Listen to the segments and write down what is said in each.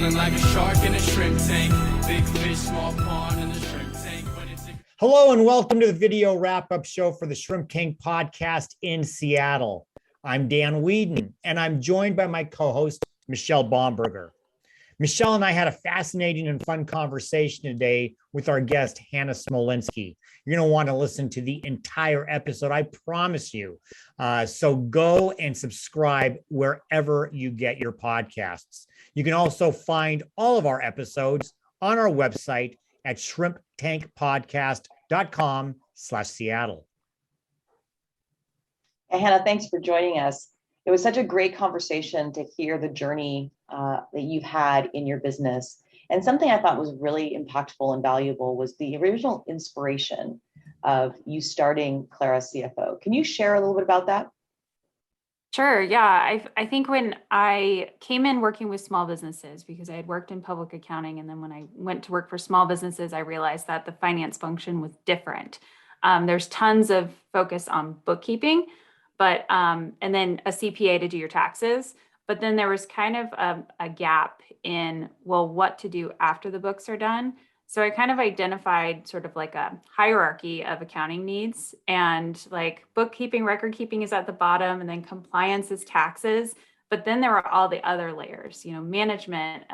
Feeling like a shark in a shrimp tank. Big fish, small pond in the shrimp tank. Hello and welcome to the video wrap-up show for the Shrimp Tank podcast in Seattle. I'm Dan Whedon, and I'm joined by my co-host, Michelle Baumberger. Michelle and I had a fascinating and fun conversation today with our guest, Hannah Smolinski. You're going to want to listen to the entire episode, I promise you. So go and subscribe wherever you get your podcasts. You can also find all of our episodes on our website at shrimptankpodcast.com/Seattle. Hey, Hannah, thanks for joining us. It was such a great conversation to hear the journey that you've had in your business. And something I thought was really impactful and valuable was the original inspiration of you starting Clara CFO. Can you share a little bit about that? Sure. Yeah. I think when I came in working with small businesses, because I had worked in public accounting, and then when I went to work for small businesses, I realized that the finance function was different. There's tons of focus on bookkeeping, but and then a CPA to do your taxes. But then there was kind of a gap in, well, what to do after the books are done. So I kind of identified sort of like a hierarchy of accounting needs, and like bookkeeping, record keeping is at the bottom, and then compliance is taxes. But then there were all the other layers, management,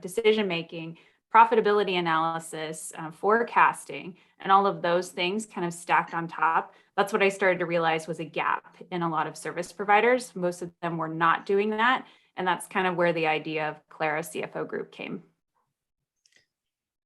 decision making, profitability analysis, forecasting, and all of those things kind of stacked on top. That's what I started to realize was a gap in a lot of service providers. Most of them were not doing that. And that's kind of where the idea of Clara CFO Group came.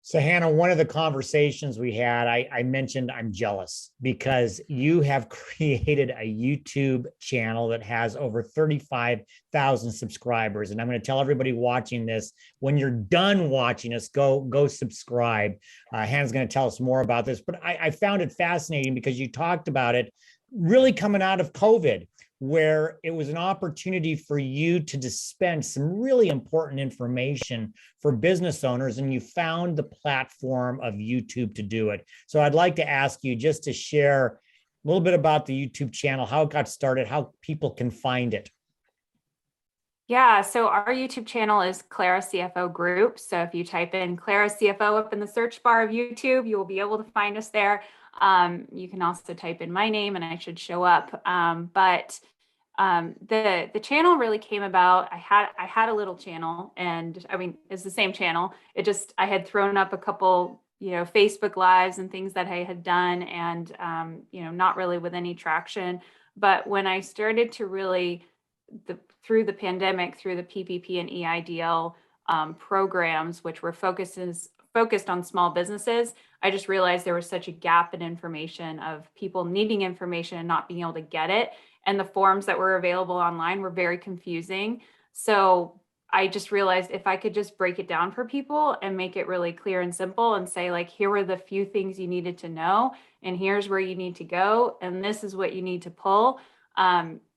So Hannah, one of the conversations we had, I mentioned I'm jealous because you have created a YouTube channel that has over 35,000 subscribers. And I'm going to tell everybody watching this, when you're done watching us, go subscribe. Hannah's going to tell us more about this, but I found it fascinating because you talked about it really coming out of COVID, where it was an opportunity for you to dispense some really important information for business owners, and you found the platform of YouTube to do it. So I'd like to ask you just to share a little bit about the YouTube channel, how it got started, how people can find it. Yeah, so our YouTube channel is Clara CFO Group. So if you type in Clara CFO up in the search bar of YouTube, you will be able to find us there. You can also type in my name and I should show up. But the channel really came about. I had a little channel, and I mean, it's the same channel. I had thrown up a couple, Facebook lives and things that I had done, and, not really with any traction. But when I started to really, through the pandemic, through the PPP and EIDL programs, which were focused on small businesses, I just realized there was such a gap in information of people needing information and not being able to get it. And the forms that were available online were very confusing. So I just realized if I could just break it down for people and make it really clear and simple and say, like, here were the few things you needed to know, and here's where you need to go, and this is what you need to pull.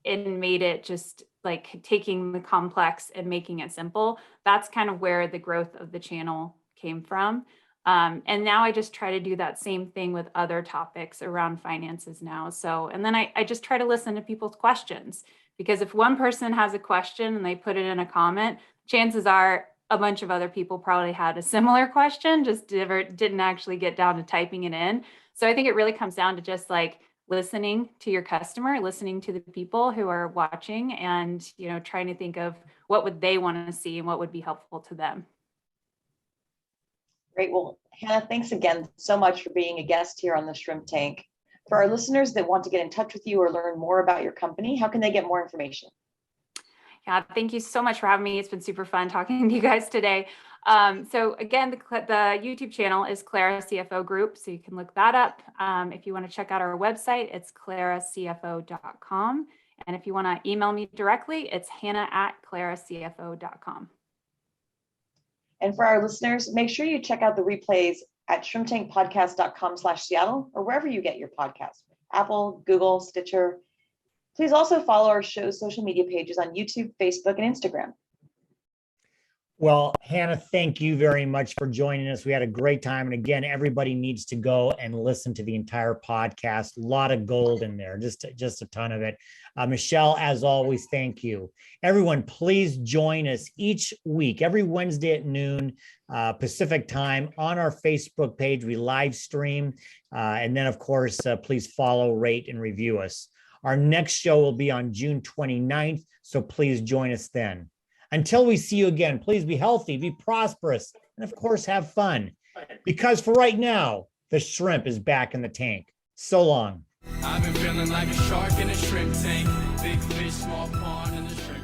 It made it just like taking the complex and making it simple. That's kind of where the growth of the channel came from. And now I just try to do that same thing with other topics around finances now. So, and then I just try to listen to people's questions, because if one person has a question and they put it in a comment, chances are a bunch of other people probably had a similar question, just didn't actually get down to typing it in. So I think it really comes down to just like listening to your customer, listening to the people who are watching, and, trying to think of what would they want to see and what would be helpful to them. Great. Well, Hannah, thanks again so much for being a guest here on the Shrimp Tank. For our listeners that want to get in touch with you or learn more about your company, how can they get more information? Yeah, thank you so much for having me. It's been super fun talking to you guys today. So again, the YouTube channel is Clara CFO Group, so you can look that up. If you want to check out our website, it's claracfo.com. And if you want to email me directly, it's hannah@claracfo.com. And for our listeners, make sure you check out the replays at shrimptankpodcast.com/Seattle or wherever you get your podcasts, Apple, Google, Stitcher. Please also follow our show's social media pages on YouTube, Facebook, and Instagram. Well, Hannah, thank you very much for joining us. We had a great time. And again, everybody needs to go and listen to the entire podcast. A lot of gold in there, just a ton of it. Michelle, as always, thank you. Everyone, please join us each week, every Wednesday at noon Pacific time on our Facebook page. We live stream. And then, of course, please follow, rate, and review us. Our next show will be on June 29th. So please join us then. Until we see you again, please be healthy, be prosperous, and of course, have fun. Because for right now, the shrimp is back in the tank. So long. I've been feeling like a shark in a shrimp tank. Big fish, small pond, and the shrimp